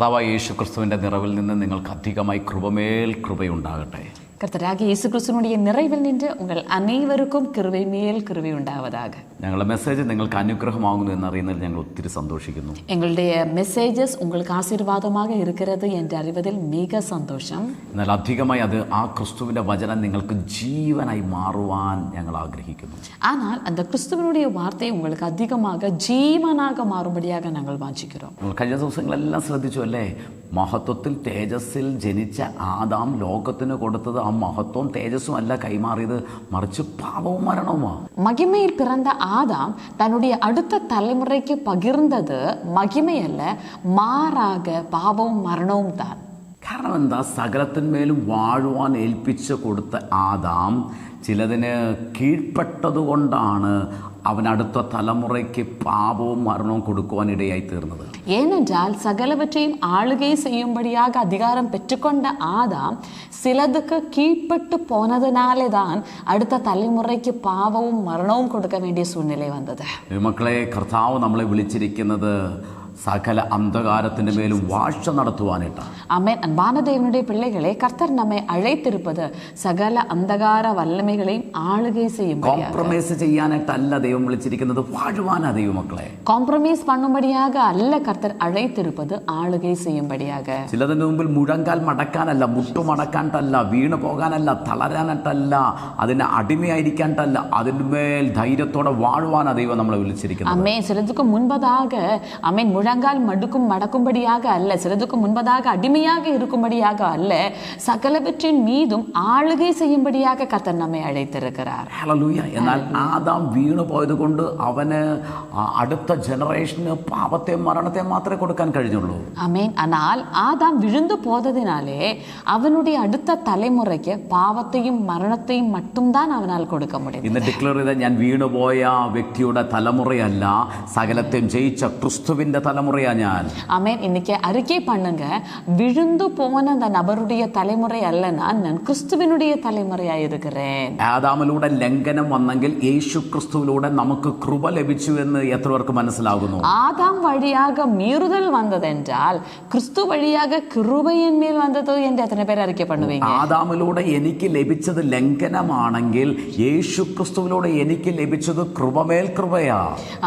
കർത്താവായ യേശു ക്രിസ്തുവിൻ്റെ നിറവിൽ നിന്ന് നിങ്ങൾക്ക് അധികമായി കൃപമേൽ കൃപയുണ്ടാകട്ടെ. கர்த்தராகிய இயேசு கிறிஸ்துவினுடைய நிறைவில் நின்று உங்கள் அனைவருக்கும் கிருபை மேல் கிருபை உண்டாவதாக. ഞങ്ങളുടെ മെസ്സേജ് നിങ്ങൾക്ക് അനുഗ്രഹമാകുന്നു എന്നറിയുന്നതിൽ ഞങ്ങൾ ഒത്തിരി സന്തോഷിക്കുന്നു. எங்களுடைய மெசேஜஸ் உங்களுக்கு ஆசீர்வாதமாக இருக்கிறது என்று அறிவதில் மிக சந்தோஷம். എന്നാൽ അധികമായി അത് ആ ക്രിസ്തുവിൻ്റെ വചനം നിങ്ങൾക്ക് ജീവനായി മാറുവാൻ ഞങ്ങൾ ആഗ്രഹിക്കുന്നു. ஆனால் அந்த கிறிஸ்துவினுடைய வார்த்தை உங்களுக்கு அதிகமாக ஜீவனாக மாறும்படியாக நாங்கள் வாஞ்சிக்கிறோம். നമ്മൾ കഴിഞ്ഞ ദിവസങ്ങളെല്ലാം ശ്രദ്ധിച്ചു അല്ലേ? മഹത്വത്തിൽ തേജസ്സിൽ ജനിച്ച ആദാം ലോകത്തിന് കൊടുത്തത് ആ മഹത്വവും തേജസ്സും അല്ല കൈമാറിയത്, മറിച്ച് പാപവും മരണവുമാണ്. மகிமையில் பிறந்த ஆதாம் தன்னுடைய அடுத்த தலைமுறைக்கு பகிர்ந்தது மகிமையல்ல, மாறாக பாவവും മരണവും தான். കാരണം എന്താ? സകലത്തിന്മേലും വാഴുവാൻ ഏൽപ്പിച്ച് കൊടുത്ത ആദാം ചിലതിന് കീഴ്പ്പെട്ടതുകൊണ്ടാണ് അവൻ അടുത്ത തലമുറയ്ക്ക് പാപവും മരണവും കൊടുക്കുവാനിടയായി തീർന്നത്. ஏனென்றால் சகலவற்றையும் ஆளுகை செய்யும்படியாக அதிகாரம் பெற்றுக்கொண்ட ஆதாம் சிலதுக்கு கீழ்ப்பட்டு போனதினாலே தான் அடுத்த தலைமுறைக்கு பாவവും மரணവും கொடுக்க வேண்டிய சூழ்நிலை வந்தது. മക്കളെ, കർത്താവ് നമ്മളെ വിളിച്ചിരിക്കുന്നത് സകല അന്ധകാരത്തിൻ്റെ മേലും വാഴ്ച നടത്തുവാനായിട്ടാണ്. ആമേൻ. അൻപാന தேவனுடைய பிள்ளைகளே, கர்த்தர் நம்மை அழைத்திருப்பது சகல அந்தகார வல்லமைகளையும் ஆளுகை செய்யும். കോംപ്രമൈസ് ചെയ്യാനായിട്ടല്ല ദൈവം വിളിച്ചിരിക്കുന്നത്, വാഴുവാനാ ദൈവമക്കളെ. കോംപ്രമൈസ് பண்ணும்படியாக அல்ல கர்த்தர் அழைத்திருப்பது, ஆளுகை செய்யும்படியாக. ചിലതിന് മുമ്പിൽ മുഴങ്കാൽ മടക്കാനല്ല, മുട്ടുമടക്കാനല്ല, വീണു പോകാനല്ല, തളരാനായിട്ടല്ല, അതിന് അടിമയായിരിക്കാനല്ല, അതിന്മേൽ ധൈര്യത്തോടെ വാഴുവാനാ ദൈവം നമ്മളെ വിളിച്ചിരിക്കുന്നത്. ആമേൻ. சிலதுக்கு முன்பதாக ஆமேன் முழங்கால் மடக்கும்படியாக அல்ல, சிலதுக்கு முன்பதாக அடிமையாக இருக்கும்படியாக அல்ல, சகலவற்றின் மீதும் ஆளுகை செய்யும்படியாக கர்த்தர் നമ്മെ അழைത്തിരിக்கிறார். ഹല്ലേലൂയ. എന്നാൽ ആദാം വീണു പോയത് കൊണ്ട് അവന് അടുത്ത ജനറേഷന് പാപത്തെയും മരണത്തെയും മാത്രമേ കൊടുക്കാൻ കഴിഞ്ഞുള്ളൂ. ஆமேன். ஆனால் ஆதாம் விழுந்து போததினாலே அவனுடைய அடுத்த தலைமுறைக்கு பாவத்தையும் மரணத்தையும் மட்டும்தான் அவனால் கொடுக்க முடியும். ഇന്ന് ഡിക്ലെയർ ചെയ്ത ഞാൻ വീണുപോയ വ്യക്തിയുടെ തലമുറയല്ല, സകലത്തെയും ജയിച്ച ക്രിസ്തുവിന്റെ തലമുറയാ ഞാൻ. ஆமேன். இன்னைக்கு அறிக்கை பண்ணுங்க, விழுந்து போன அந்த நபருடைய தலைமுறை அல்ல, நான் கிறிஸ்துவினுடைய தலைமுறையாய் இருக்கிறேன். ആദാമിലൂടെ ലംഘനം വന്നെങ്കിൽ യേശു ക്രിസ്തുവിലൂടെ നമുക്ക് കൃപ ലഭിച്ചു എന്ന് എത്ര പേർക്ക് മനസ്സിലാകുന്നു? ஆதாம் வழியாக மீறுதல் வந்ததென்றால் கிறிஸ்து வழியாக கிருபையின் மேல் வந்தது என்று எத்தனை பேர் அறிக்கை பண்ணுவீங்க? ആദാമിലൂടെ എനിക്ക് ലഭിച്ചത് ലംഘനമാണെങ്കിൽ യേശു ക്രിസ്തുവിലൂടെ എനിക്ക് ലഭിച്ചത് കൃപമേൽ കൃപയാ.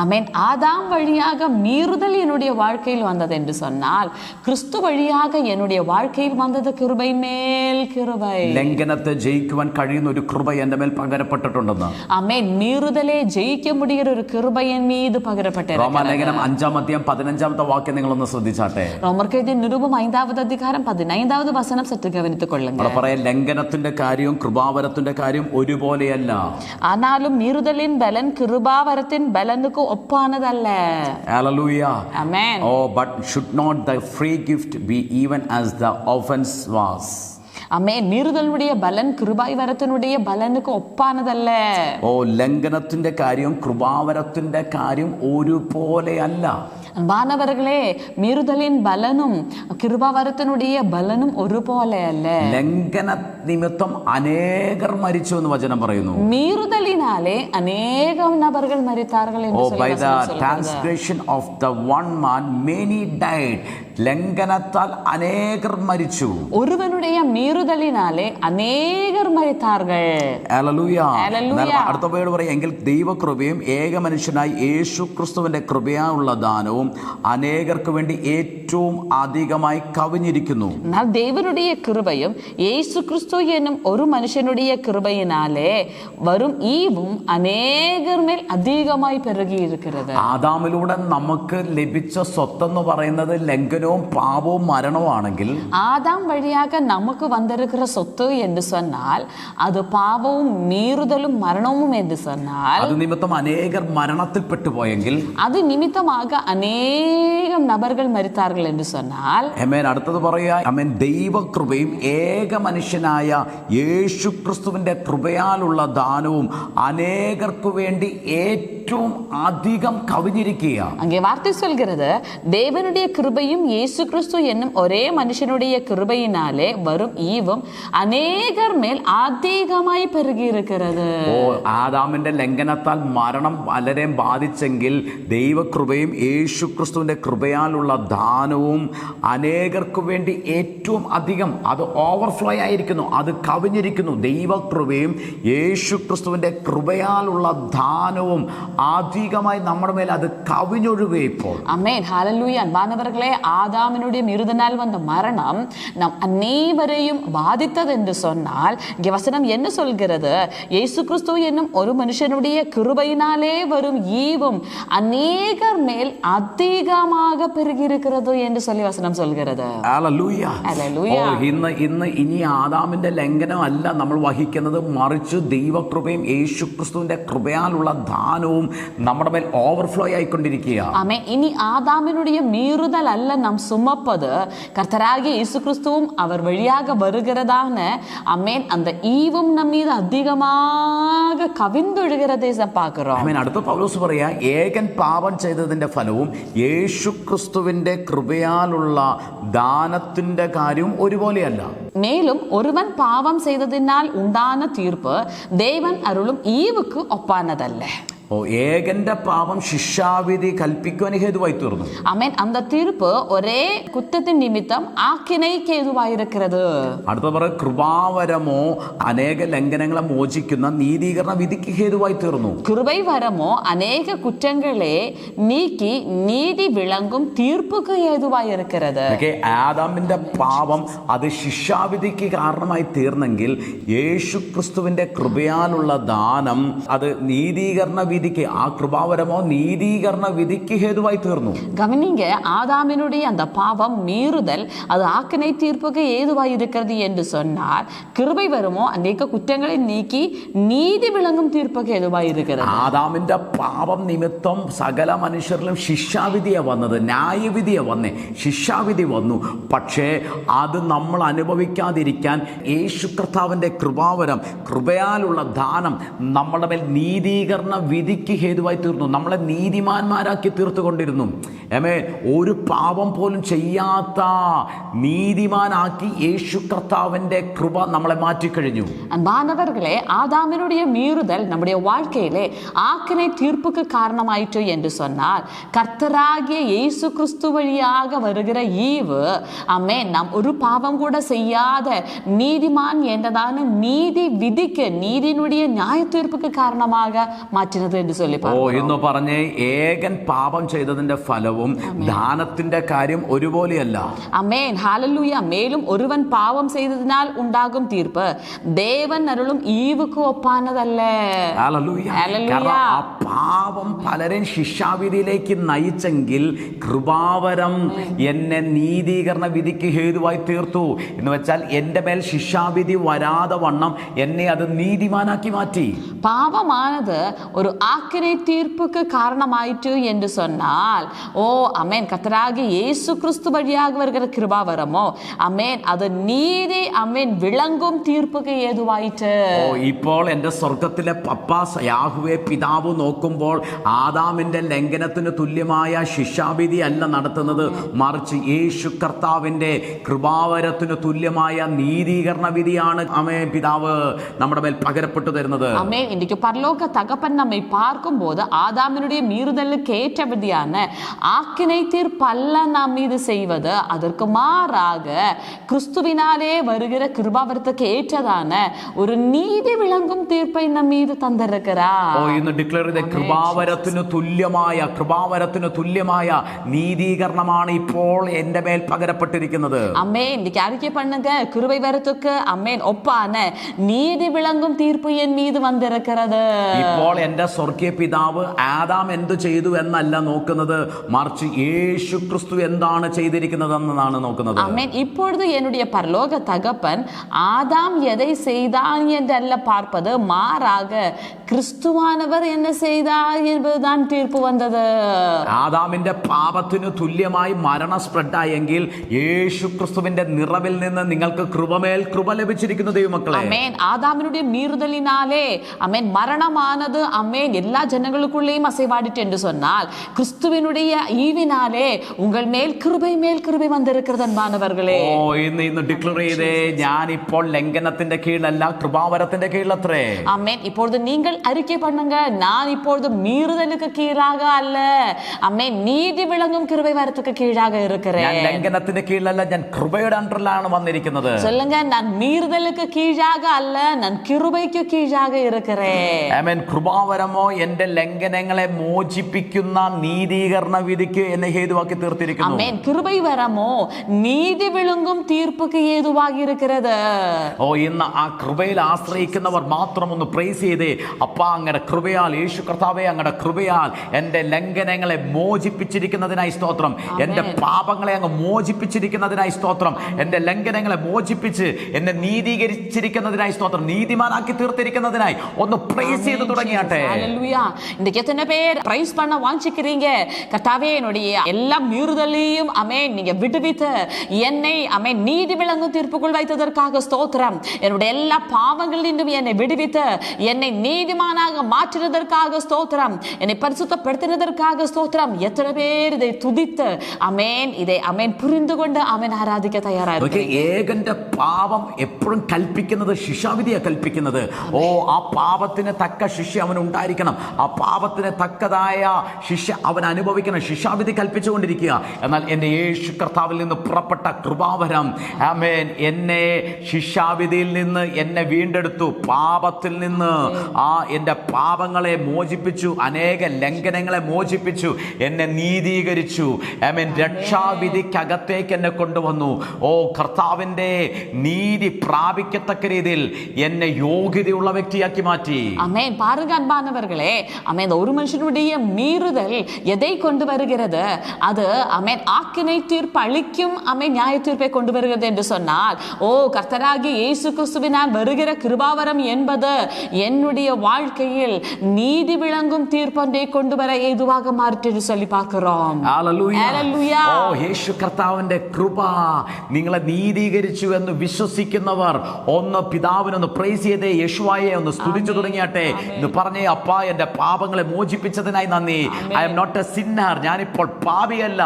ஆமென். ஆதாம் வழியாக மீறுதல் என்னுடைய வாழ்க்கையில் வந்தது என்று சொன்னால் கிறிஸ்து வழியாக என்னுடைய வாழ்க்கையில் வந்தது கிருபை மேல் கிருபை. ലംഘനത്തെ ജയിക്കുവാൻ കഴിയുന്ന ഒരു കൃപ എൻ്റെ മേൽ പകരപ്പെട്ടിട്ടുണ്ടെന്ന്. ஆமென். மீறுதலை ஜெயிக்க முடிகிற ஒரு கிருபை என் மீது பகரப்பட்டிருக்கிறது. റോമാലേഖനം 5-15 വാക്യം നിങ്ങളൊന്ന് ശ്രദ്ധിച്ചാട്ടെ. ரோமர்க்கெழுதிய நிருபம் 5வது அதிகாரம் 15வது வசனம் சற்று கவனித்துக் கொள்ளுங்கள். അവിടെ പറയാം, ലംഘനത്തിന്റെ കാര്യവും കൃപാവരത്തിന്റെ കാര്യം ഒരുപോലെയല്ല. ஆனாலும் மீறுதலின் பலன் கிருபாவரத்தின் பலனுக்கு ஒப்பானதல்ல. Hallelujah. Amen. Oh, but should not the free gift be even as the offense was? ஆமென். மீறுதலுடைய பலன் கிருபாய் வரத்தினுடைய பலனுக்கு ஒப்பானதல்ல. ഓ, ലംഘനത്തിന്റെ കാര്യവും കൃപാവരത്തിന്റെ കാര്യം ഒരുപോലെയല്ല. அன்பானவர்களே, மீறுதலின் பலனும் கிருபாவரத்தினுடைய பலனும் ஒருപോലെ அல்ல. ലംഘന നിമിത്തം അനേകർ മരിച്ചു എന്ന് വചനം പറയുന്നു. மீறுதலினாலே அநேகம் நபர்கள் மரித்தார்கள் என்று by the சொல்லுகிறது. transgression of the one man many died. ലംഘനത്താൽ അനേകർ മരിച്ചു. ஒருவனுடைய மீறுதலினாலே அநேகர் மரித்தார்கள். ഹല്ലേലൂയ. ഹല്ലേലൂയ. അടുത്ത പേര് പറയാം, എങ്കിൽ ദൈവകൃപയും ഏക മനുഷ്യനായി യേശു ക്രിസ്തുവിന്റെ കൃപയായുള്ള ദാനവും അനേകർക്ക് വേണ്ടി ഏറ്റവും അധികമായി കവിഞ്ഞിരിക്കുന്നു. എന്നാൽ தேவனுடைய கிருபையும் இயேசு கிறிஸ்து என்னும் ஒரு மனுஷனுடைய கிருபையினாலே வரும் ஈவும் அநேகர் மேல் அதிகமாய் பெருகி இருக்கிறது. ആദാമിലൂടെ നമുക്ക് ലഭിച്ച സ്വത്തെന്ന് പറയുന്നത് ലംഘനവും പാപവും മരണവും ആണെങ്കിൽ, ஆதாம் வழியாக நமக்கு வந்திருக்கிற சொத்து என்று சொன்னால் அது பாவமும் மீறுதலும் மரணமும் என்று சொன்னால், അത് നിമിത്തം അനേകർ മരണത്തിൽപ്പെട്ടു പോയെങ്കിൽ, அது நிமித்தமாக அநேகம் நபர்கள் மரித்தார்கள் என்று சொன்னால், ആമേൻ. അടുത്തത് പറയാ, ആമേൻ, ദൈവകൃപയും ഏക മനുഷ്യനായ യേശു ക്രിസ്തുവിന്റെ കൃപയാലുള്ള ദാനവും അനേകർക്ക് വേണ്ടി ഏറ്റവും ഏറ്റവും അധികം കവിഞ്ഞിരിക്കുക. அங்கே வார்த்தை சொல்கிறது, தேவனுடைய கிருபையும் இயேசு கிறிஸ்து என்னும் ஒரே மனுஷனுடைய கிருபையினாலே வரும் ஈவும் அநேகர் மேல் அதிகமாய் பெருகி இருக்கிறது. ആദാമിന്റെ ലംഘനത്താൽ മരണം പലരെയും ബാധിച്ചെങ്കിൽ ദൈവകൃപയും യേശു ക്രിസ്തുവിന്റെ കൃപയാലുള്ള ദാനവും അനേകർക്ക് വേണ്ടി ഏറ്റവും അധികം അത് ഓവർഫ്ലോ ആയിരിക്കുന്നു, അത് കവിഞ്ഞിരിക്കുന്നു. ദൈവകൃപയും യേശു ക്രിസ്തുവിന്റെ കൃപയാലുള്ള ദാനവും അധികമായി നമ്മുടെ മേൽ അത് കവിഞ്ഞൊഴുകുക ഇപ്പോൾ. ஆமென், ஹalleluya. அன்பானவர்களே, ஆதாமினுடைய மீறுதனால் வந்த மரணம் நம் அனைவரையும் பாதித்தது என்று சொன்னால், இங்கே வசனம் என்ன சொல்கிறது? இயேசு கிறிஸ்து என்னும் ஒரு மனுஷனுடைய கிருபையினாலே வரும் ஈவும் அநேகர் மேல் அதிகமாக பெருகி இருக்கிறது என்று சொல்லி வசனம் சொல்கிறது. ഹല്ലേലൂയ. ഹല്ലേലൂയ. ഇനി ആദാമിന്റെ ലംഘനമല്ല നമ്മൾ വഹിക്കുന്നത്, മറിച്ച് ദൈവകൃപയും യേശു ക്രിസ്തുവിന്റെ കൃപയാലുള്ള ദാനവും നമ്മുടെ മേൽ ഓവർഫ്ലോ ആയിക്കൊണ്ടിരിക്കുക. ആമേൻ. ഇനി ആദാമിനുடைய மீறுதல் அல்ல நாம் சுமப்பது, கர்த்தராகிய இயேசு கிறிஸ்துவும் அவர் வழியாக வருகிறதான ஆமென் அந்த ஈவும் நம்ம மீது அதிகமாக கவிந்தொழுகிறதை பார்க்கிறோம். ആമേൻ. അടുത്ത പൗലോസ് പറയാ, ഏകൻ പാപം ചെയ്തതിന്റെ ഫലവും യേശു ക്രിസ്തുവിന്റെ കൃപയാലുള്ള ദാനത്തിന്റെ കാര്യവും ഒരുപോലെയല്ല. மேலும் ஒருவன் பாவம் செய்ததினால் உண்டான தீர்ப்பு தேவன் அருளும் ஈவுக்கு ஒப்பானதல்ல. ഏകന്റെ പാപം ശിക്ഷാവിധി കൽപ്പിക്കുവാൻ ഹേതുവായി തീർന്നു. ആമേൻ. அந்த தீர்ப்பு ஒரே குற்றத்தின் நிமித்தம் ஆக்கினைக்கு ஏதுவாயிருக்கிறது. അടുത്ത പറ, കൃപാവരമോ അനേക ലംഘനങ്ങളെ മോചിക്കുന്ന നീതീകരണ വിധിക്ക് ഹേതുവായി തീർന്നു. கிருபை வரமோ அநேக குற்றங்களே நீக்கி நீதி விளங்கும் தீர்ப்புக்கு ஏதுவாயிருக்கிறது. ആദാമിന്റെ പാപം അത് ശിക്ഷാവിധിക്ക് കാരണമായി തീർന്നെങ്കിൽ യേശു ക്രിസ്തുവിന്റെ കൃപയാലുള്ള ദാനം അത് നീതീകരണ വിധിക്ക്, ആ കൃപാവരമോ നീതീകരണ വിധിക്ക് ഹേതുവായി തീർന്നു. கவனிங்க, ஆதாமினுடைய அந்த பாவம் மீறுதல் அது ஆக்கினை தீர்ப்புக்கு ஏதுவாய் இருக்கிறது என்று சொன்னால், கிருபை வருமோ அநேக குற்றங்களை நீக்கி நீதி விளங்கும் தீர்ப்புக்கு ஏதுவாய் இருக்கிறது. ആദാമിന്റെ പാപം നിമിത്തം സകല മനുഷ്യരിലും ശിക്ഷാവിധിയാ വന്നത്, ന്യായവിധിയാ വന്നേ, ശിക്ഷാവിധി വന്നു. പക്ഷേ അത് നമ്മൾ അനുഭവിക്കാതിരിക്കാൻ യേശു കർത്താവിന്റെ കൃപാവരം, കൃപയാലുള്ള ദാനം നമ്മുടെ മേൽ നീതീകരണ വിധിക്ക് ഹേതുവായി തീർന്നു. നമ്മളെ നീതിമാന്മാരാക്കി തീർത്തുകൊണ്ടിരുന്നു. ഒരു പാപം പോലും ചെയ്യാത്ത നീതിമാനാക്കി യേശു കർത്താവിന്റെ കൃപ നമ്മളെ മാറ്റിക്കഴിഞ്ഞു. அன்பானவர்களே, ஆதாமினுடைய மீறுதல் நம்முடைய வாழ்க்கையிலே ஆக்கினை தீர்ப்புக்கு காரணமாயிற்று என்று சொன்னால், கர்த்தராகிய இயேசு கிறிஸ்து வழியாக வருகிற ஈவு ஆமென் நாம் ஒரு பாவம் கூட செய்யாத நீதிமான் என்றதான நீதி விதிக்கு, நீதியினுடைய நியாய தீர்ப்புக்கு காரணமாக മാറ്റുന്നത് എന്ന് சொல்லி എന്ന് പറഞ്ഞ് ഏകൻ പാപം ചെയ്തതിന്റെ ഫലവും ദാനത്തിന്റെ കാര്യം ഒരുപോലെയല്ല. ആമേൻ, ഹല്ലേലൂയ. மேலும் ஒருவன் பாவம் செய்ததினால் உண்டாகும் தீர்ப்பு தேவன் அருளும் ஈவுக்கு ஒப்பானதல்ல. ഹല്ലേലൂയ. കാരണം ആ പാപം പലരെയും ശിക്ഷാവിധിയിലേക്ക് നയിച്ചെങ്കിൽ കൃപാവരം എന്നെ നീതീകരണ വിധിക്ക് ഹേതുവായി തീർത്തു. എന്ന് വെച്ചാൽ എൻ്റെ മേൽ ശിക്ഷാവിധി വരാതെ വണ്ണം എന്നെ അത് നീതിമാനാക്കി മാറ്റി. பாவமானது ஒரு ஆக்கினை தீர்ப்புக்கு காரணமாயிற்று என்று சொன்னால், அமேன், கர்த்தராகிய இயேசு கிறிஸ்து வழியாக வருகிற கிருபாவரமோ அமேன் அது நீதி அமேன் விளங்கும் தீர்ப்புக்கு ஏதுவாயிற்று. ഇപ്പോൾ എൻ്റെ സ്വർഗത്തിലെ പപ്പാ യാഹുവേ പിതാവ് നോക്കുമ്പോൾ ആദാമിന്റെ ലംഘനത്തിന് തുല്യമായ ശിക്ഷാവിധി അല്ല നടത്തുന്നത്, മറിച്ച് യേശു കർത്താവിന്റെ കൃപാവരത്തിന് തുല്യമായ നീതീകരണ വിധിയാണ് അമേൻ പിതാവ് നമ്മുടെ മേൽ പകരപ്പെട്ടു തരുന്നത്. அமேன். இன்னைக்கு பரலோக தகப்பன் நம்மை பார்க்கும் போது ஆதாமினுடைய மீறுதலுக்கு ஏற்றபடியான ஆக்கினை தீர்ப்பல்ல நாம் மீது செய்வது, அதற்கு மாறாக கிறிஸ்துவினாலே வருகிற கிருபாவரத்துக்கு ஏற்றதான ஒரு நீதி விளங்கும் தீர்ப்பை நம் மீது தந்திருக்கிறார். ഇന്ന് ഡിക്ലെയർ ചെയ്ത കൃപാവരത്തിന് തുല്യമായ നീതീകരണമാണ് ഇപ്പോൾ എൻ്റെ മേൽ പകരപ്പെട്ടിരിക്കുന്നത്. അമ്മേ, இன்னைக்கு அறிக்கை பண்ணுங்க, கிருபை வரத்துக்கு அம்மேன் ஒப்பான நீதி விளங்கும் தீர்ப்பு என் மீது வந்திருக்கிறது. ഇപ്പോൾ എൻ്റെ സ്വർഗീയ പിതാവ് ആദാം എന്തു ചെയ്തു എന്നല്ല നോക്കുന്നത്, മറിച്ച് യേശു ക്രിസ്തു എന്താണ് ചെയ്തിരിക്കുന്നതെന്നാണ് നോക്കുന്നത്. ആമേൻ. இப்பொழுது என்னுடைய பரலோக தகப்பன் ஆதாம் எதை செய்தான் என்றல்ல பார்ப்பது, மாறாக கிறிஸ்துவானவர் என்ன செய்தார் என்பதுதான் தீர்ப்பு வந்தது. ആദാമിന്റെ പാപത്തിന് തുല്യമായി മരണം സ്പ്രെഡായെങ്കിൽ യേശു ക്രിസ്തുവിന്റെ നിറവിൽ നിന്ന് നിങ്ങൾക്ക് കൃപമേൽ കൃപ ലഭിച്ചിരിക്കുന്നു ദൈവമക്കളെ. ആമേൻ. ആദാമിനുடைய மீறுதலினாலே ஆமென் மரணமானது ஆமென் எல்லா ஜனங்களுக்குள்ளேயும் அசைவாடிட்டு என்று சொன்னால் கிறிஸ்துவினுடைய ஈவினாலே உங்கள் மேல் கிருபை வந்திருக்கிறது அன்பானவர்களே. ഇന്ന് ഡിക്ലെയർ ചെയ്തേ, ഞാൻ ഇപ്പോൾ ലംഘനത്തിന്റെ കീഴിലല്ല, കൃപാവരത്തിന്റെ കീഴിലത്രേ. ആമേൻ. இப்பொழுது நீங்கள் அறிக்கை பண்ணுங்க, நான் இப்பொழுது மீறுதலுக்கு கீழாக அல்ல, ஆமென், நீதி விளங்கும் கிருபை வரத்துக்கு கீழாக இருக்கிறேன். ഞാൻ ലംഘനത്തിന്റെ കീഴിലല്ല, ഞാൻ കൃപയുടെ അണ്ടറിലാണ് വന്നിരിക്കുന്നത്. சொல்லுங்க, நான் மீறுதலுக்கு கீழாக அல்ல, நான் கிருபைக்கு கீழாக இருக்கிறேன். ആമേൻ. കൃപാവരമോ എന്റെ ലംഘനങ്ങളെ മോചിപ്പിക്കുന്ന നീതീകരണ വിധിക്ക് എന്നെ ഹേതുവാക്കി തീർത്തിരിക്കുന്നു. ആമേൻ. கிருபை வரமோ நீதி விளங்கும் தீர்ப்புக்கு ஏதுவாகி இருக்கிறது. ഇന്ന് ആ കൃപയിൽ ആശ്രയിക്കുന്നവർ മാത്രം ഒന്ന് പ്രൈസ് ചെയ്തേ, അപ്പാ അങ്ങയുടെ കൃപയാൽ, യേശു കർത്താവേ അങ്ങയുടെ കൃപയാൽ എന്റെ ലംഘനങ്ങളെ മോചിപ്പിച്ചിരിക്കുന്നതിനായി സ്തോത്രം. എന്റെ പാപങ്ങളെ അങ്ങ് മോചിപ്പിച്ചിരിക്കുന്നതിനായി സ്തോത്രം. എന്റെ ലംഘനങ്ങളെ മോചിപ്പിച്ച് എന്നെ നീതീകരിച്ചിരിക്കുന്നതിനായി സ്തോത്രം. നീതിമാനാക്കി തീർത്തിരിക്കുന്നതിനായി ഒന്ന് പ്രൈസ് ചെയ്ത് തുടങ്ങിയാട്ടെ. ஹல்லேலூயா. இன்னைக்கு எத்தனை பேர் பிரைஸ் பண்ண வாஞ்சிக்கிறீங்க? கர்த்தாவே, என்னுடைய எல்லா மீறுதலையும் ஆமென் நீங்க விடுவித்து என்னை ஆமென் நீதி விளங்கும் தீர்ப்புக்குள் வைத்ததற்காக ஸ்தோத்திரம். என்னுடைய எல்லா பாவங்களிலும் என்னை விடுவித்து என்னை நீதிமானாக மாற்றினதற்காக ஸ்தோத்திரம். என்னை பரிசுத்தப்படுத்தினதற்காக ஸ்தோத்திரம். எத்தனை பேர் இதை துதித்து ஆமென் இதை ஆமென் புரிந்து கொண்டு ஆமென் ஆராதிக்க தயாரா இருக்கு. ഏകന്റെ പാപം എപ്പോഴും കൽപ്പിക്കുന്നത് ശിക്ഷാവിധിയാ കൽപ്പിക്കുന്നത്. ആ പാപത്തിന് തക്ക ശിക്ഷ അവന് ഉണ്ടായിരിക്കണം. ആ പാപത്തിന് തക്കതായ ശിക്ഷ അവൻ അനുഭവിക്കണം. ശിക്ഷാവിധി കൽപ്പിച്ചുകൊണ്ടിരിക്കുക. എന്നാൽ എന്റെ യേശു കർത്താവിൽ നിന്ന് പുറപ്പെട്ട കൃപാവരം ആമേൻ എന്നെ ശിക്ഷാവിധിയിൽ നിന്ന് എന്നെ വീണ്ടെടുത്തു. പാപത്തിൽ നിന്ന് എൻ്റെ പാപങ്ങളെ മോചിപ്പിച്ചു. അനേക ലംഘനങ്ങളെ മോചിപ്പിച്ചു. എന്നെ നീതീകരിച്ചു. ആമേൻ. രക്ഷാവിധിക്കകത്തേക്ക് എന്നെ കൊണ്ടുവന്നു. കർത്താവിൻ്റെ നീതി പ്രാപിക്കത്തക്ക രീതിയിൽ എന്നെ യോഗ്യതയുള്ള വ്യക്തിയാക്കി മാറ്റി. ஆமென். பாருங்க அன்பானவர்களே, ஆமென், ஒரு மனுஷனுடைய மீறுதல் எதை கொண்டு வருகிறது? அது ஆமென் ஆக்கினை தீர்ப்பு அளிக்கும் ஆமென் நியாய தீர்ப்பை கொண்டு வருகிறது என்று சொன்னால், கர்த்தராகிய இயேசு கிறிஸ்துவினால் வருகிற கிருபாவரம் என்பது என்னுடைய வாழ்க்கையில் நீதி விளங்கும் தீர்ப்பொன்றை கொண்டு வர ஏதுவாக மாறிட்டு என்று சொல்லி பார்க்கிறோம். ഹല്ലേലൂയ. യേശു കർത്താവിന്റെ കൃപ നിങ്ങളെ നീതീകരിച്ചു എന്ന് വിശ്വസിക്കുന്നവർ ഒന്ന് പിതാവിനൊന്ന് പ്രൈസ് ചെയ്തേ, യേശുവായെ ഒന്ന് സ്തുതിച്ചു തുടങ്ങിയാട്ടെ. ഇന്ന് പറഞ്ഞേ, അപ്പാ എന്റെ പാപങ്ങളെ മോചിപ്പിച്ചതിനായി നന്ദി. I am not a sinner. ഞാനിപ്പോൾ പാപിയല്ല.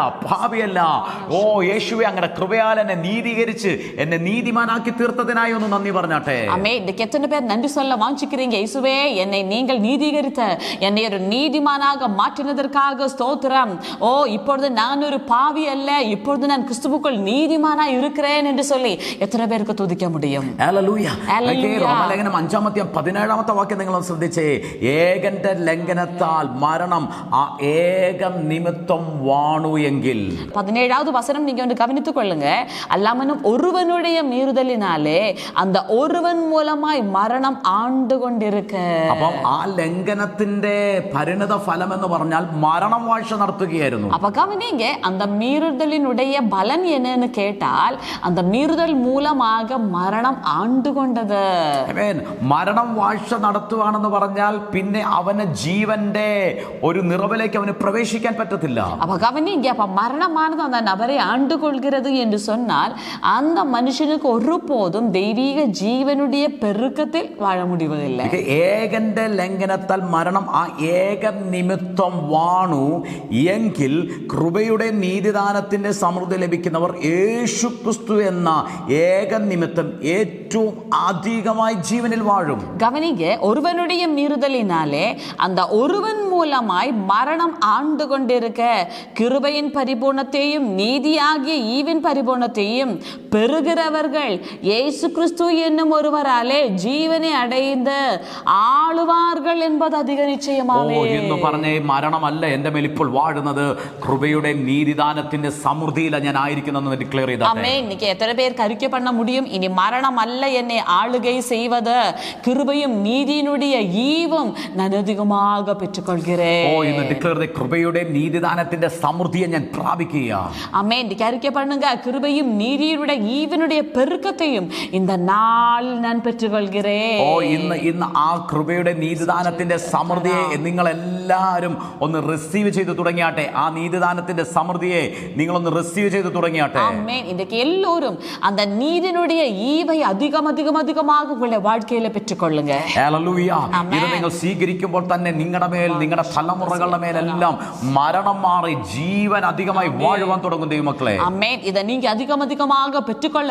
യേശുവെ അങ്ങയുടെ കൃപയാൽ എന്നെ നീതീകരിച്ച് എന്നെ നീതിമാനാക്കി തീർത്തതിനായി ഒന്ന് നന്ദി പറഞ്ഞാട്ടെ. ஆமென். இன்னைக்கு எத்தனை பேர் நன்றி சொல்ல வாஞ்சிக்கிறீங்க? இயேசுவே, என்னை நீங்கள் நீதீகரித்த என்னை ஒரு நீதிமானாக மாற்றினதற்காக ஸ்தோத்திரம். இப்பொழுது நான் ஒரு பாவி அல்ல, இப்பொழுது நான் கிறிஸ்துவுக்குள் நீதிமானா இருக்கிறேன் என்று சொல்லி എത്ര പേർക്ക് തുതിക്കാൻ முடியும்? റോമലേഖനം 5:17 വാക്യം നിങ്ങൾ ശ്രദ്ധിച്ചേ. ഏകന്റെ ലംഘനത്താൽ മരണം ആ ഏകം നിമിത്തം വാണു എങ്കിൽ. 17வது வசனம் நீங்க வந்து கவனித்துக் கொள்ளுங்க. அல்லாமலும் ஒருவனுடைய மீறுதலினாலே அந்த ஒருவன் மூலமாய் மரணம் ஆண்டு கொண்டிருக்க. അപ്പം ആ ലംഘനത്തിന്റെ പരിണത ഫലം എന്ന് പറഞ്ഞാൽ മരണം വാഴ്ച നടത്തുകയായിരുന്നു. அப்ப கவனிங்க, அந்த மீறுதலினுடைய பலன் என்னன்னு கேட்டால் அந்த மீறுதல் மூலமாக மரணம் ஆண்டு கொண்டது. മരണം വാഴ്ച നടത്തുകയാണെന്ന് പറഞ്ഞാൽ പിന്നെ അവന് ജീവന്റെ ഒരു നിറവിലേക്ക് അവന് പ്രവേശിക്കാൻ പറ്റത്തില്ല. அப்ப கவனிங்க, அப்ப மரணமானது அந்த நபரை ஆண்டு கொள்கிறது என்று சொன்னால் அந்த மனுஷனுக்கு ஒருபோதும் தெய்வீக ஜீவனுடைய பெருக்கத்தில் வாழ முடிவதில்லை. ഏകന്റെ ലംഘനത്താൽ മരണം ആ ഏക നിമിത്തം വാണു എങ്കിൽ കൃപയുടെ നീതിദാനത്തിന്റെ സമൃദ്ധി ലഭിക്കുന്നവർ യേശു ക്രിസ്തു എന്ന ഏക നിമിത്തം ഏറ്റവും അധികമായി ജീവനിൽ വാഴും. கவனிங்க, ஒருவனுடைய மீறுதலினாலே அந்த ஒருவன் மூலமாய் மரணம் ஆண்டு கொண்டிருக்க கிருபையின் பரிபூர்ணத்தையும் நீதியாகிய ஈவின் பரிபூர்ணத்தையும் பெறுகிறவர்கள் இயேசு கிறிஸ்து என்னும் ஒருவராலே ஜீவனை அடைந்து ആളുവാர்கள் என்பது அதிக நிச்சயமாவே. എന്ന് പറഞ്ഞേ, മരണമല്ല എന്റെ മേൽ ഇപ്പോൾ വാഴുന്നത്, കൃപയുടെ നീതിദാനത്തിന്റെ സമൃദ്ധിയിലാണ് ഞാൻ ആയിരിക്കുന്നതെന്ന് ഡിക്ലെയർ ചെയ്തു. ആമേൻ. இன்னைக்கு எத்தனை பேர் அறிக்கை பண்ண முடியும்? இனி மரணம் அல்ல என்னை ஆளுகை செய்வது, கிருபையும் நீதியினுடைய ஈவும் நான் அதிகமாக பெற்றுக்கொள்கிறேன். ഇന്ന് ഡിക്ലെയർ ചെയ്ത കൃപയുടെ നീതിദാനത്തിന്റെ സമൃദ്ധിയെ ഞാൻ പ്രാപിക്കുക. ஆமென். இன்னைக்கு அறிக்கை பண்ணுங்க, கிருபையும் நீதியினுடைய ஈவினுடைய பெருக்கத்தையும் இந்த நாளில் நான் பெற்றுக்கொள்கிறேன். ഇന്ന് ആ കൃപയുടെ നീതിദാനത്തിന്റെ സമൃദ്ധിയെ നിങ്ങൾ എല്ലാവരും ഒന്ന് റിസീവ് ചെയ്തു തുടങ്ങിയാട്ടെ. ആ നീതിദാനത്തിന്റെ സമൃദ്ധിയെ നിങ്ങളൊന്ന് റിസീവ് ചെയ്തു തുടങ്ങിയാട്ടെ. ஆமென். இன்னைக்கு எல்லோரும் அந்த நீதியினுடைய ஈவை அதிகமாக உங்களுடைய வாழ்க்கையில பெற்றுக்கொள்ளுங்க. ഹല്ലേലൂയ. ഇത് നിങ്ങൾ സ്വീകരിക്കുക. ജീവിച്ചിരിക്കുമ്പോൾ തന്നെ നിങ്ങളുടെ മേൽ, നിങ്ങളുടെ തലമുറകളുടെ മേലെല്ലാം മരണം മാറി ജീവൻ അധികമായി വാഴുവാൻ തുടങ്ങും ദൈവമക്കളെ. அமேன். இதை நீங்க அதிகமாக பெற்றுக்கொள்ள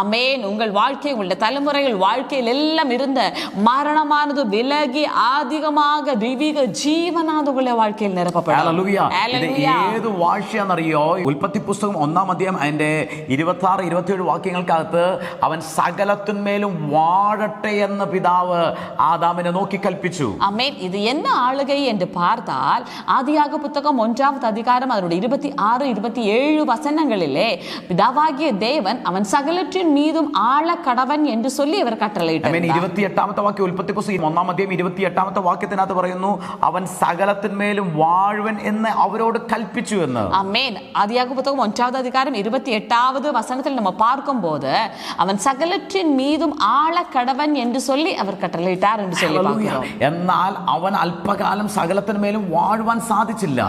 அமேன். உங்கள் வாழ்க்கை, உங்களுடைய தலைமுறைகள் வாழ்க்கையில் எல்லாம் இருந்த மரணமானது விலகி அதிகமாக தெய்வீக ജീവനാണ് ഉങ്ങളുടെ வாழ்க்கைയിൽ നിറയപ്പെടും. ഏത് വാഴ്ചയാണെന്നറിയോ? ഉൽപ്പത്തി പുസ്തകം 1-ാം അധ്യായം അതിന്റെ 26-27 വാക്യങ്ങൾക്കകത്ത് അവൻ സകലത്തിന്മേലും വാഴട്ടെ എന്ന് പിതാവ് ആദാമിനെ നോക്കി കൽപ്പിച്ചു. അമേൻ. ഇത് என்ன ஆளுகை என்று பார்த்தால் ஆதியாக புத்தகம் 1-வது அதிகாரம் அதனுடைய 26-27 வசனங்களிலே பிதாவாகிய தேவன் அவன் சகலத்தின் மீதும் ஆள கடவன் என்று சொல்லி அவர் கட்டளையிட்டார். 28ാമത്തെ വാക്യം ഉൽപ്പത്തി പുസ്തകം 1-ാം അധ്യായം 28ാമത്തെ വാക്യത്തിനകത്ത് പറയുന്നു അവൻ സകലത്തിന്മേലും വാഴുവൻ എന്ന് അവരോട് കൽപ്പിച്ചു എന്ന്. അമേൻ. ആദിയാഗ പുസ്തകം 1-வது அதிகாரம் 28வது வசனத்தில் நம்ம பார்க்கும்போது அவன் சகலத்தின் மீதும் ஆள கடவன் என்று சொல்லி அவர் கட்டளையிட்டார் என்று சொல்லி பார்க்கிறோம். എന്നാൽ അവൻ അല്പകാലം സകലത്തിന്മേലും വാഴുവാൻ സാധിച്ചില്ല.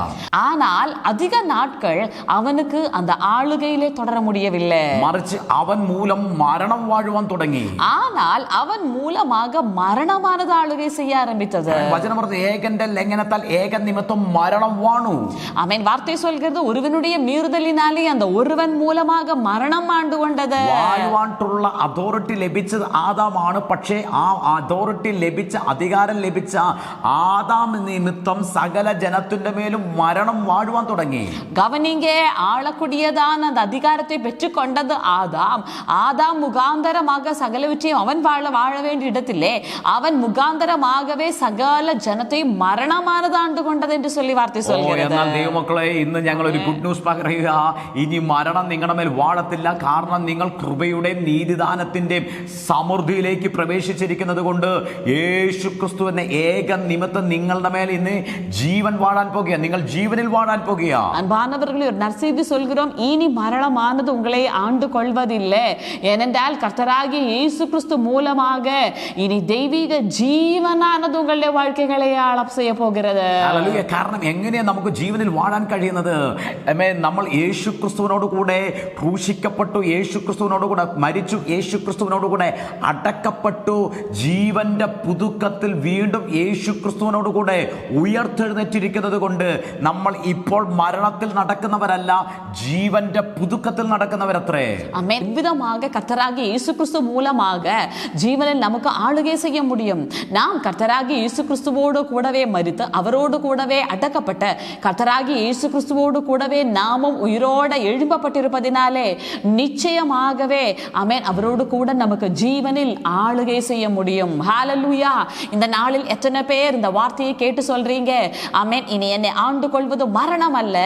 ஆனால் அதிக நாட்கள் அவனுக்கு அந்த ஆளுகையிலே தொடர முடியவில்லை. മറിച്ച് അവൻ മൂലം മരണം വാഴുവാൻ തുടങ്ങി. ஆனால் அவன் மூலமாக மரணமானது ஆளுகை செய்ய ஆரம்பித்தது. വചനം പറഞ്ഞ ഏകന്റെ ലംഘനത്താൽ ഏക നിമിത്തം മരണം വാണു. ஆமென். வார்த்தை சொல்கிறது ஒருவனுடைய மீறுதலினாலே அந்த ஒருவன் மூலமாக மரணம் ஆண்டு கொண்டது. വാഴുവാനുള്ള അതോറിറ്റി ലഭിച്ചത് ആദാമാണ്. പക്ഷേ ആ അതോറിറ്റി ലഭിച്ച, അധികാരം ലഭിച്ച ആദാം നിമിത്തം സകല ജനത്തിന്റെ മേലും മരണം വാഴുവാൻ തുടങ്ങി. கவனிங்க, ஆளக்கூடியதான அந்த அதிகாரத்தை பெற்றுக்கொண்டது ஆதாம். ஆதாம் முகாந்தரமாக சகலவற்றையும் அவன் வாழ வேண்டிய இடத்திலே அவன் முகாந்தரமாகவே சகல ஜனத்தை மரணமானது ஆண்டு கொண்டது என்று சொல்லி வார்த்தை சொல்கிறது. എന്നാൽ ദൈവമക്കളെ, ഇന്ന് ഞങ്ങൾ ഒരു ഗുഡ് ന്യൂസ് പറയുക. ഇനി മരണം നിങ്ങളുടെ മേൽ വാഴത്തില്ല. കാരണം നിങ്ങൾ കൃപയുടെയും നീതിദാനത്തിന്റെയും സമൃദ്ധിയിലേക്ക് പ്രവേശിച്ചിരിക്കുന്നത് കൊണ്ട് യേശു ക്രിസ്തു എന്ന ഏക നിമിത്തം നിങ്ങളുടെ മേൽ ഇന്ന് ജീവൻ വാഴാൻ പോകുക. നിങ്ങൾ ജീവനിൽ വാഴാൻ പോകുക. அன்பானவர்களே, ஒரு நற்செய்தி சொல்கிறோம். இனி மரணமானது உங்களை ஆண்டு கொள்வதில்லை. ஏனென்றால் கர்த்தராகிய இயேசு கிறிஸ்து மூலமாக இனி தெய்வீக ജീവനാனது உங்களுடைய வாழ்க்கைகளை ஆளப் செய்ய போகிறது. ഹല്ലേലൂയ. കാരണം എങ്ങനെയാ നമുക്ക് ജീവനിൽ വാഴാൻ കഴിയുന്നത്? നമ്മൾ യേശു ക്രിസ്തുവിനോട് കൂടെ ക്രൂശിക്കപ്പെട്ടു, യേശു ക്രിസ്തുവിനോട് കൂടെ മരിച്ചു, യേശു ക്രിസ്തുവിനോട് കൂടെ അടക്കപ്പെട്ടു, ജീവന്റെ പുതുക്കത്തിൽ വീണ്ടും യേശു ക്രിസ്തുവിനോട് കൂടെ ഉയർത്തെഴുന്നേറ്റിരിക്കുന്നത് കൊണ്ട് നമ്മൾ ഇപ്പോൾ മരണത്തിൽ നടക്കുന്നവരല്ല, ജീവന്റെ പുതുക്കത്തിൽ നടക്കുന്നവരത്രേ. ஆமென். விதமாக கர்த்தராகிய இயேசு கிறிஸ்து மூலமாக ஜீவனில் நமக்கு ஆளுகை செய்ய முடியும். நாம் கர்த்தராகிய இயேசு கிறிஸ்துவோடு கூடவே மரித்து அவரோடு கூடவே அடக்கப்பட்ட கர்த்தராகிய இயேசு கிறிஸ்துவோடு கூடவே நாமும் உயிரோடு எழும்பப்பட்டிருப்பதினாலே நிச்சயமாகவே ஆமென் அவரோடு கூட நமக்கு ஜீவனில் ஆளுகை செய்ய முடியும். ஹalleluya. இந்த நாளில் எத்தனை பேர் இந்த வார்த்தையை கேட்டு சொல்றீங்க? ஆமென். இனி என்னை ஆண்டு கொள்வது மரணம் அல்ல,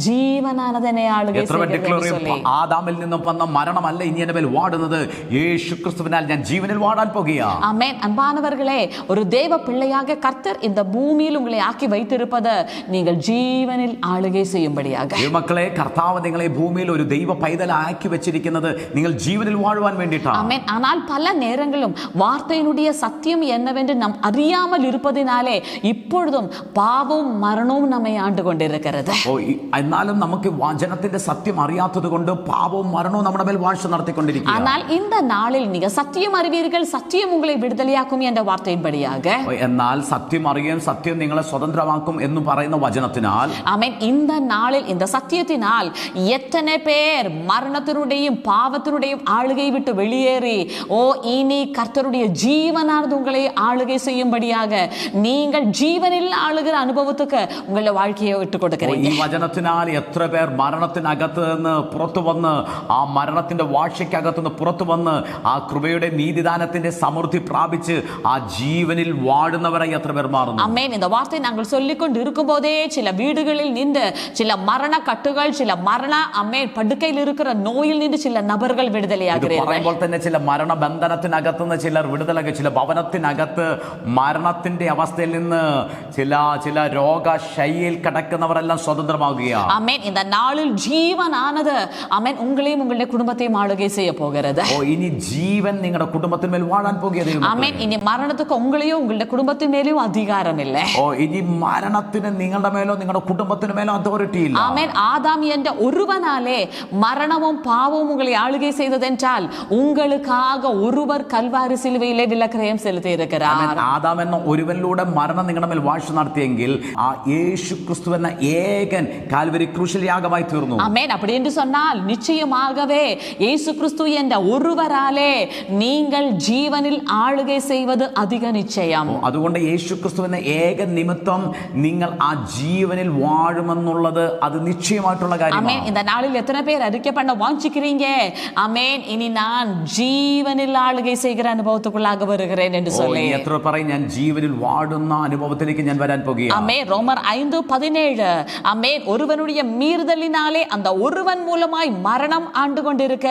ജീവനാനത് എന്നെ ആളുകை ചെയ്യും. ആദാമിൽ നിന്നും വന്ന മരണമല്ല ഇനി എന്റെ മേൽ വാടുന്നത്, യേശു ക്രിസ്തുവിനാൽ ഞാൻ ജീവനിൽ വാടാൻ പോകുക. ஆமென். அன்பானவர்களே, ஒரு தேவ பிள்ளையாக கர்த்தர் இந்த பூமியில் உங்களை ஆக்கி வைத்திருப்பது நீங்கள் ஜீவனில் ஆளுகை செய்யும்படியாக. മക്കളെ, കർത്താവ് നിങ്ങളെ ഭൂമിയിൽ ഒരു ദൈവ പൈതലാക്കി വെച്ചിരിക്കുന്നത് നിങ്ങൾ ജീവനിൽ വാഴുവാൻ വേണ്ടിയിട്ടാണ്. ஆமென். ஆனால் பல நேரங்களும் வார்த்தையினுடைய சத்தியம் என்னவென்று நாம் அறியாமல் இருப்பதினாலே இப்பொழுதும் பாவവും മരണവും നമ്മെ ആண்டு കൊണ്ടിരിക്കുന്നത്. എന്നാലും നമുക്ക് വചനത്തിന്റെ സത്യം അറിയാത്തത് കൊണ്ട് പാപവും മരണവും നമ്മുടെ മേൽ വാഴ്ച നടത്തിക്കൊണ്ടിരിക്കുക. ஆனால் இந்த நாளில் நீங்க சத்தியம் அறிவீர்கள், சத்தியம் உங்களை விடுதலையாக்கும் என்ற வார்த்தையின்படியாக. എന്നാൽ സത്യം അറിയാൻ സത്യം നിങ്ങളെ സ്വതന്ത്രമാക്കും എന്ന് പറയുന്ന വചനത്തിനാൽ ஆமென். இந்த நாளில் இந்த சத்தியத்தினால் எத்தனை பேர் மரணத்தினுடையும் பாவத்தினுடையும் ஆளுகை விட்டு வெளியேறி இனி கர்த்தருடைய ஜீவனானது உங்களை ஆளுகை செய்யும்படியாக நீங்கள் ജീവനിൽ ആളുകൾ അനുഭവத்துக்கு உங்களுடைய வாழ்க்கையை விட்டு கொடுக்கிறீங்க. ഈ വചനത്തിനാൽ എത്ര പേർ മരണത്തിനകത്ത് നിന്ന് പുറത്തു വന്ന്, ആ മരണത്തിന്റെ വാഴ്ചയ്ക്കകത്ത് നിന്ന് പുറത്തു വന്ന് ആ കൃപയുടെ നീതിദാനത്തിന്റെ സമൃദ്ധി പ്രാപിച്ച് ആ ജീവനിൽ വാഴുന്നവരായി എത്ര പേർ മാറുന്നു. ஆமென். இந்த வார்த்தை நாங்கள் சொல்லிக்கொண்டு இருக்கும்போதே சில வீடுகளில் நின்று சில மரண கட்டுகள், சில மரண படுக்கையில் இருக்கிற நோயில் நின்று சில நபர்கள் விடுதலையாகிறார்கள். പറയുമ്പോൾ തന്നെ ചില മരണബന്ധനത്തിനകത്ത് നിന്ന് ചിലർ വിടുതലാക്കി, ചില ഭവനത്തിനകത്ത് മരണത്തിന്റെ അവസ്ഥയിൽ നിന്ന് ചില രോഗശൈലിയിൽ കിടക്കുന്നവരെല്ലാം സ്വതന്ത്രമാകുകയാണ്. ஆமென். இந்த நாளில் ஜீவனானது ஆமென் உங்களையும் உங்களுடைய குடும்பத்தையும் ஆளுகை செய்ய போகிறது. ഇനി ജീവൻ നിങ്ങളുടെ കുടുംബത്തിന്മേൽ വാഴാൻ പോകുകയാണ്. ஆமென். இனி மரணத்துக்கு உங்களையும் உங்களுடைய குடும்பத்தின் மேலேயும் அதிகாரம் இல்லை. ഇനി മരണത്തിന് നിങ്ങളുടെ മേലോ നിങ്ങളുടെ കുടുംബത്തിന് മേലോ അതോറിറ്റി ഇല്ല. ஆமென். ஆதாம் என்ற ஒருவனாலே மரணமும் பாவமும் உங்களை ஆளுகை செய்ததென்றால் உங்களுக்காக ஒருவர் கல்வாரி சிலுவையிலே விலக்கிரயம் செலுத்தி இருக்கிறார். ആദാം എന്ന ഒരുവനിലൂടെ മരണം നിങ്ങളുടെ മേൽ വാഴ്ച നടത്തിയെങ്കിൽ ആ യേശു ക്രിസ്തു എന്ന ഏകൻ കാൽവരി ക്രൂശിൽ യാഗമായി തീർന്നു. ആമേൻ. அப்படி என்று சொன்னால் நிச்சயமாகவே இயேசு கிறிஸ்து என்ற ஒருவராலே நீங்கள் ஜீவனில் ஆளுகை செய்வது அதிக நிச்சயம். അതുകൊണ്ട് യേശു ക്രിസ്തു എന്ന ഏക നിമിത്തം നിങ്ങൾ ആ ജീവനിൽ വാഴുമെന്നുള്ളത് അത് നിശ്ചയമായിട്ടുള്ള കാര്യമാണ്. ஆமென். இந்த நாளில் எத்தனை பேர் அறிக்கை பண்ண வாஞ்சிக்கிறீங்க? ஆமென். இனி நான் ஜீவனில் ஆளுகை செய்கிற அனுபவத்துக்குள்ளாக வருகிறேன் என்று சொல்லி. എത്ര പറയും ഞാൻ ജീവനിൽ വാഴുന്ന അനുഭവത്തിലേക്ക് ഞാൻ വരാൻ പോകുകയാണ്. ஆமென். ரோமர் 5:17. ஆமென். ஒருவனுடைய மீறுதலினாலே அந்த ஒருவன் மூலமாய் மரணம் ஆண்டு கொண்டிருக்க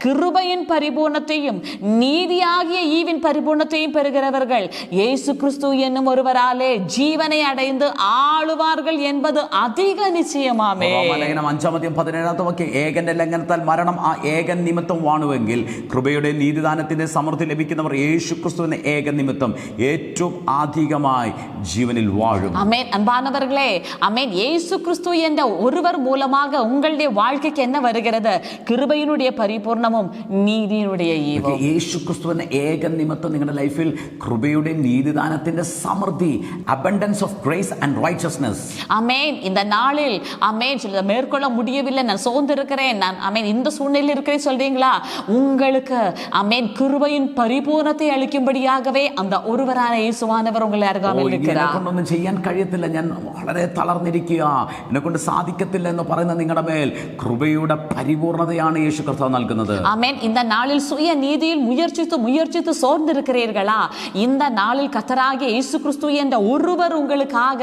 கிருபையின் பரிபூர்ணத்தையும் நீதியாகிய ஈவின் பரிபூர்ணத்தையும் பெறுகிறவர்கள் இயேசு கிறிஸ்து என்னும் ஒருவராலே ஜீவனை அடைந்து ஆளுவார்கள் என்பது அதிக நிச்சயமாமே. റോമാലേഖനം 5:17 ഏകന്റെ ലംഘനത്താൽ മരണം ആ ഏകൻ നിമിത്തം വാണുവെങ്കിൽ കൃപയുടെ നീതിദാനത്തിന്റെ സമൃദ്ധി ലഭിക്കുന്നവർ യേശു ക്രിസ്തുവിന്റെ ഏക നിമിത്തം ഏറ്റവും അധികമായി ജീവനിൽ വാഴും. ஆமென். அன்பானவர்களே, ஆமென். இயேசு கிறிஸ்து என்ற ஒருவர் மூலமாக உங்களுடைய வாழ்க்கைக்கு என்ன வருகிறது? கிருபையினுடைய பரிபூர்ணமும் நீதியினுடைய ஈவும். യേശു ക്രിസ്തുവിന്റെ ഏക നിമിത്തം നിങ്ങളുടെ ലൈഫിൽ കൃപയുടെ നീതിദാനത്തിന്റെ സമൃദ്ധി, abundance of grace and righteousness. ஆமென். இந்த நாளில் ஆமென் சில மேற்கொள்ள முடியவில்லை, நான் சோர்ந்திருக்கிறேன், நான் ஆமென் இந்த சூழ்நிலையில் இருக்கிறேன் சொல்றீங்களா? உங்களுக்கு ஆமென் கிருபையின் பரிபூர்ணத்தை அளிக்கும்படியாகவே அந்த ஒருவரான இயேசுவானவர் உங்களை அருகாமையில் இருக்கிறார். എന്നെക്കൊണ്ടൊന്നും ചെയ്യാൻ കഴിയത്തില്ല, ഞാൻ വളരെ തളർന്നിരിക്കുക, എന്നെക്കൊണ്ട് സാധിക്കത്തില്ല എന്ന് പറയുന്ന നിങ്ങളുടെ മേൽ കൃപയുടെ പരിപൂർണതയാണ് യേശു കർത്താവ് നൽകുന്നത്. ஆமென். இந்த நாளில் சுய நீதியில் முயற்சித்து சோர்ந்திருக்கிறீர்களா? இந்த நாளில் கர்த்தராகிய இயேசு கிறிஸ்து என்ற ஒருவர் உங்களுக்காக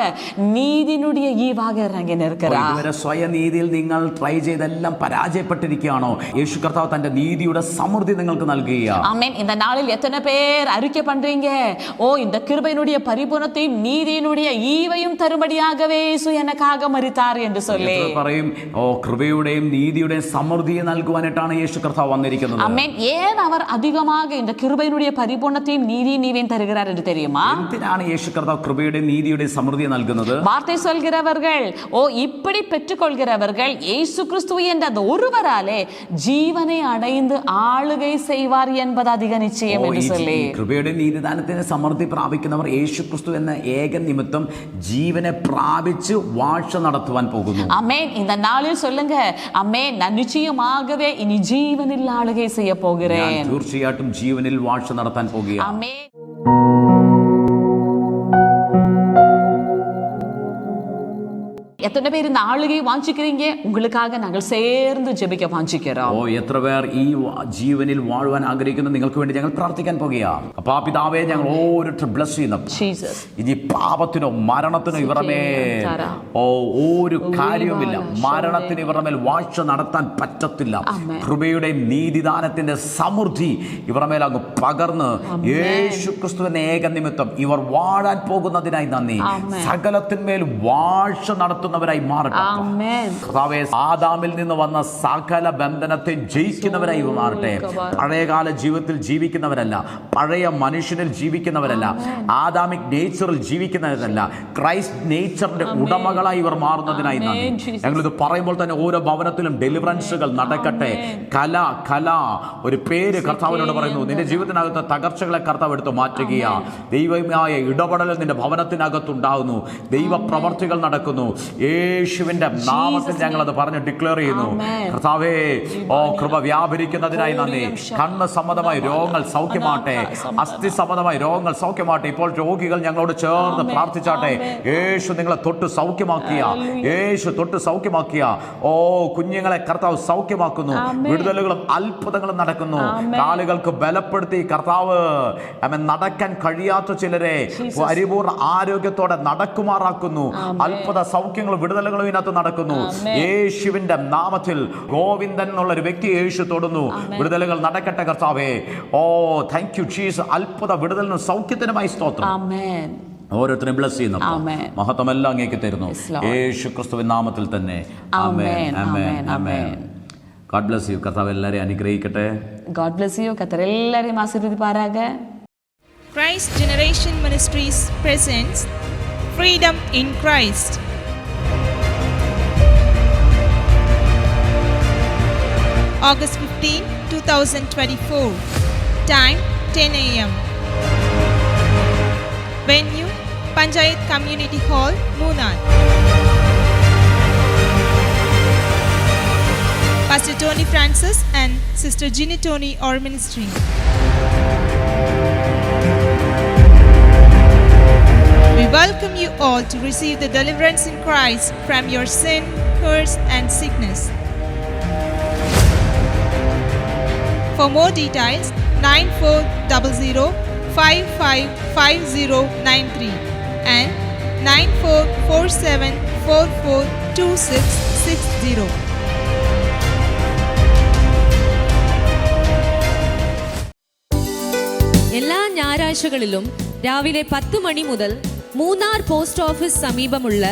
നീതിയുടെ ഈവാക ഇറങ്ങി നിൽക്കുകയാണ്. ഇതുവരെ സ്വയനീതിയിൽ നിങ്ങൾ ട്രൈ ചെയ്തെല്ലാം പരാജയപ്പെട്ടിരിക്കുകയാണോ? യേശു കർത്താവ് തന്റെ നീതിയുടെ സമൃദ്ധി നിങ്ങൾക്ക് നൽകുകയാണ്. ஆமென். இந்த நாளில் எத்தனை பேர் அறிக்கை பண்றீங்க? ஓ, இந்த கிருபையினுடைய பரிபூர்ணத்தையும் நீதியினுடைய ஈவையும் தரும்படியாகவே இயேசு எனக்காக மரித்தார் என்று சொல்லி പറയും. ഓ, കൃപയുടെയും നീതിയുടെയും സമൃദ്ധിയെ നൽകുവാനായിട്ടാണ് യേശു കർത്താവ് വന്നിരിക്കുന്നത്. ஆமென். ஏன் அவர் அதிகமாக இந்த கிருபையினுடைய பரிபூர்ணத்தையும் நீதியையும் தருகிறார் என்று தெரியுமா? എന്തിനാണ് യേശു കർത്താവ് കൃപയുടെയും നീതിയുടെയും സമൃദ്ധിയെ നൽകുന്നത്? வார்த்தை சொல்கிறவர்கள், ஓ இப்படி பெற்றுக்கொள்கிறவர்கள் இயேசு கிறிஸ்து என்ற அந்த ஒருவராலே ஜீவனை அடைந்து ஆளுகை செய்வார் என்பது அதிக நிச்சயம் என்று சொல்லி കൃപയുടെ നീതിദാനത്തിന് സമൃദ്ധി പ്രാപിക്കുന്നവർ യേശു ക്രിസ്തു എന്ന ഏക നിമിത്തം ജീവനെ പ്രാപിച്ച് വാഴ്ച നടത്തുവാൻ പോകുന്നു. ஆமென். இந்த நாளில் சொல்லுங்க, ஆமென், நான் நிச்சயமாகவே இனி ஜீவனில் ஆளுகை செய்ய போகிறேன். തീർച്ചയായിട്ടും ജീവനിൽ വാഴ്ച നടത്താൻ പോകുകയാണ്. ஆமென். எத்தனை பேர் இந்த ஆளுகையை வாஞ்சிக்கிறீங்க? உங்களுக்காக நாங்கள் சேர்ந்து ஜெபிக்க வாஞ்சிக்கிறோம். ഓ, എത്ര പേർ ഈ ജീവനിൽ വാഴുവാൻ ആഗ്രഹിക്കുന്നു? നിങ്ങൾക്ക് വേണ്ടി ഞങ്ങൾ പ്രാർത്ഥിക്കാൻ പോകുകയാണ്. അപ്പാ പിതാവേ, ഞങ്ങൾ ഓരോരുത്തർ ബ്ലസ് ചെയ്യുന്നു. ഇനി പാപത്തിനോ മരണത്തിനോ ഇവരുടെ മേൽ ഒരു കാര്യവുമില്ല. മരണത്തിന് ഇവരുടെ മേൽ വാഴ്ച നടത്താൻ പറ്റത്തില്ല. കൃപയുടെ നീതിദാനത്തിന്റെ സമൃദ്ധി ഇവരുടെ മേൽ അങ്ങ് പകർന്ന് യേശു ക്രിസ്തുവിന്റെ ഏക നിമിത്തം ഇവർ വാഴാൻ പോകുന്നതിനായി നന്ദി. സകലത്തിന്മേൽ വാഴ്ച നടത്തുന്നവരായി മാറട്ടെ. ആദാമിൽ നിന്ന് വന്ന സകല ബന്ധനത്തെ ജയിക്കുന്നവരായി മാറട്ടെ. പഴയകാല ജീവിതത്തിൽ ജീവിക്കുന്നവരല്ല, പഴയ മനുഷ്യനിൽ ജീവിക്കുന്നവരല്ല, ആദാമിക് നേച്ചറിൽ ജീവിക്കുന്നവരല്ല, ക്രൈസ്റ്റ് നേച്ചറിന്റെ ഉടമകളായി ഇവർ മാറുന്നതിനായി നന്ദി. ഞങ്ങളിത് പറയുമ്പോൾ തന്നെ ഓരോ ഭവനത്തിലും ഡെലിവറൻസുകൾ നടക്കട്ടെ. കല ഒരു പേര് കർത്താവിനോട് പറയുന്നു. നിന്റെ ജീവിതത്തിനകത്ത് തകർച്ചകളെ കർത്താവ് എടുത്ത് മാറ്റുകയാണ്. ദൈവമായ ഇടപെടൽ നിന്റെ ഭവനത്തിനകത്തുണ്ടാകുന്നു. ദൈവ പ്രവർത്തികൾ നടക്കുന്നു. യേശുവിന്റെ നാമത്തിൽ ഞങ്ങൾ അത് പറഞ്ഞ് ഡിക്ലെയർ ചെയ്യുന്നു. കർത്താവേ, ഓ കൃപ വ്യാപരിക്കുന്നതിനായി നന്ദി. കണ്ണ് സംബന്ധമായ രോഗങ്ങൾ സൗഖ്യമാട്ടെ, അസ്ഥി സംബന്ധമായ രോഗങ്ങൾ സൗഖ്യമാട്ടെ. ഇപ്പോൾ രോഗികൾ ഞങ്ങളോട് ചേർന്ന് പ്രാർത്ഥിച്ചാട്ടെ. യേശു നിങ്ങളെ തൊട്ട് സൗഖ്യമാക്കിയ, യേശു തൊട്ട് സൗഖ്യമാക്കിയ ഓ കുഞ്ഞുങ്ങളെ കർത്താവ് സൗഖ്യമാക്കുന്നു. വിടുതലുകളും അത്ഭുതങ്ങളും നടക്കുന്നു. കാലുകൾക്ക് ബലപ്പെടുത്തി കർത്താവ് നടക്കാൻ കഴിയാത്ത ചിലരെ പരിപൂർണ ആരോഗ്യത്തോടെ നടക്കുമാറാക്കുന്നു. അത്ഭുത സൗഖ്യങ്ങളും വിടുതലുകളും ഇതിനകത്ത് നടക്കുന്നു. യേശുവിന്റെ നാമത്തിൽ ഗോവിന്ദൻ എന്നുള്ള ഒരു വ്യക്തി യേശു തൊടുന്നു. വിടുതലുകൾ നടക്കട്ടെ കർത്താവേ. ഓ താങ്ക് യു ജീസസ്. അത്ഭുത വിടുതലിനും സൗഖ്യത്തിനുമായി സ്തോത്രം. ഓരോരുത്തരും ബ്ലസ് ചെയ്യുന്നു. മഹത്വമെല്ലാം അങ്ങേക്ക് തരുന്നു യേശു ക്രിസ്തുവിൻ നാമത്തിൽ തന്നെ. ആമേൻ, ആമേൻ, ആമേൻ. God bless you. കർത്താവ് എല്ലാവരെയും അനുഗ്രഹിക്കട്ടെ. God bless you. കർത്താവ് എല്ലാവരെയും ആശീർവദിപ്പാരാക. Christ Generation Ministries presents Freedom in Christ. August 15, 2024. Time 10 a.m. Venue, Panchayat Community Hall, Munnar. Pastor Tony Francis and Sister Ginny Tony are ministering. We welcome you all to receive the deliverance in Christ from your sin, curse and sickness. For more details, 9400555093 and 9447442660. എല്ലാ ഞായറാഴ്ചകളിലും രാവിലെ 10 മണി മുതൽ Munnar post office സമീപമുള്ള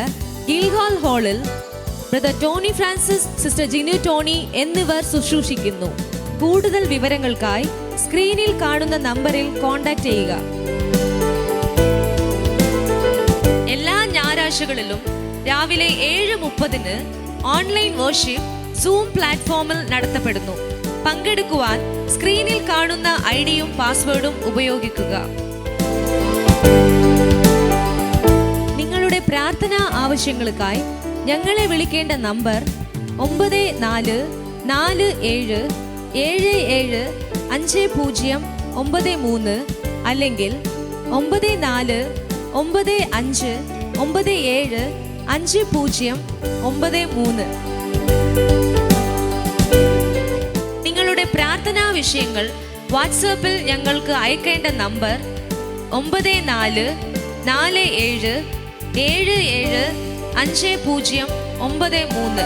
ഗിൽഗാൽ ഹാളിൽ brother Tony Francis, sister Jinu Tony എന്നിവർ ശുശ്രൂഷിക്കുന്നു. കൂടുതൽ വിവരങ്ങൾക്കായി സ്ക്രീനിൽ കാണുന്ന നമ്പറിൽ കോൺടാക്ട് ചെയ്യുക. എല്ലാ ഞായറാഴ്ചകളിലും രാവിലെ 7:30 ഓൺലൈൻ വർഷിപ്പ് സൂം പ്ലാറ്റ്ഫോമിൽ നടത്തപ്പെടുന്നു. പങ്കെടുക്കുവാൻ സ്ക്രീനിൽ കാണുന്ന ഐഡിയും പാസ്വേഡും ഉപയോഗിക്കുക. നിങ്ങളുടെ പ്രാർത്ഥനാ ആവശ്യങ്ങൾക്കായി ഞങ്ങളെ വിളിക്കേണ്ട നമ്പർ 9447775093 അല്ലെങ്കിൽ 9495975093. നിങ്ങളുടെ പ്രാർത്ഥനാ വിഷയങ്ങൾ വാട്സാപ്പിൽ ഞങ്ങൾക്ക് അയക്കേണ്ട നമ്പർ 9447775093.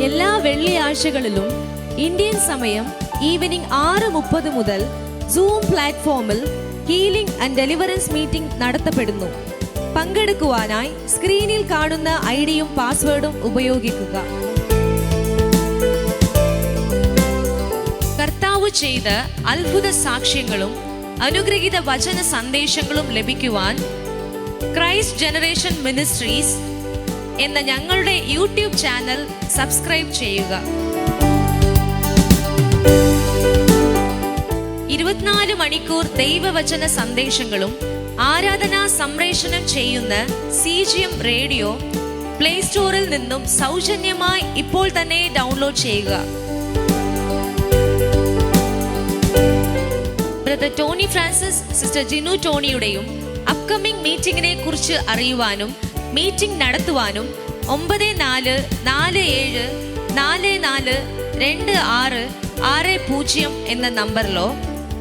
എല്ലാ വെള്ളിയാഴ്ചകളിലും ഇന്ത്യൻ സമയം ഈവനിംഗ് 6:30 മുതൽ സൂം പ്ലാറ്റ്ഫോമിൽ ഹീലിംഗ് ആൻഡ് ഡെലിവറൻസ് മീറ്റിംഗ് നടത്തപ്പെടുന്നു. പങ്കെടുക്കുവാനായി സ്ക്രീനിൽ കാണുന്ന ഐഡിയും പാസ്വേഡും ഉപയോഗിക്കുക. കർത്താവ് ചെയ്ത അത്ഭുത സാക്ഷ്യങ്ങളും അനുഗ്രഹീത വചന സന്ദേശങ്ങളും ലഭിക്കുവാൻ ക്രൈസ്റ്റ് ജനറേഷൻ മിനിസ്ട്രീസ് എന്ന ഞങ്ങളുടെ യൂട്യൂബ് ചാനൽ സബ്സ്ക്രൈബ് ചെയ്യുക. 24 മണിക്കൂർ ദൈവവചന സന്ദേശങ്ങളും ആരാധനാ സംപ്രേഷണം ചെയ്യുന്ന CGM റേഡിയോ പ്ലേ സ്റ്റോറിൽ നിന്നും സൗജന്യമായി ഇപ്പോൾ തന്നെ ഡൗൺലോഡ് ചെയ്യുക. ബ്രദർ ടോണി ഫ്രാൻസിസ്, സിസ്റ്റർ ജിനു ടോണിയുടെയും അപ്കമിംഗ് മീറ്റിംഗിനെ കുറിച്ച് അറിയുവാനും മീറ്റിംഗ് നടത്തുവാനും 9447442660 എന്ന നമ്പറിലോ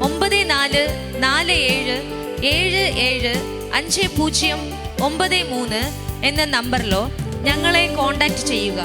9447775093 എന്ന നമ്പറിലോ ഞങ്ങളെ കോൺടാക്ട് ചെയ്യുക.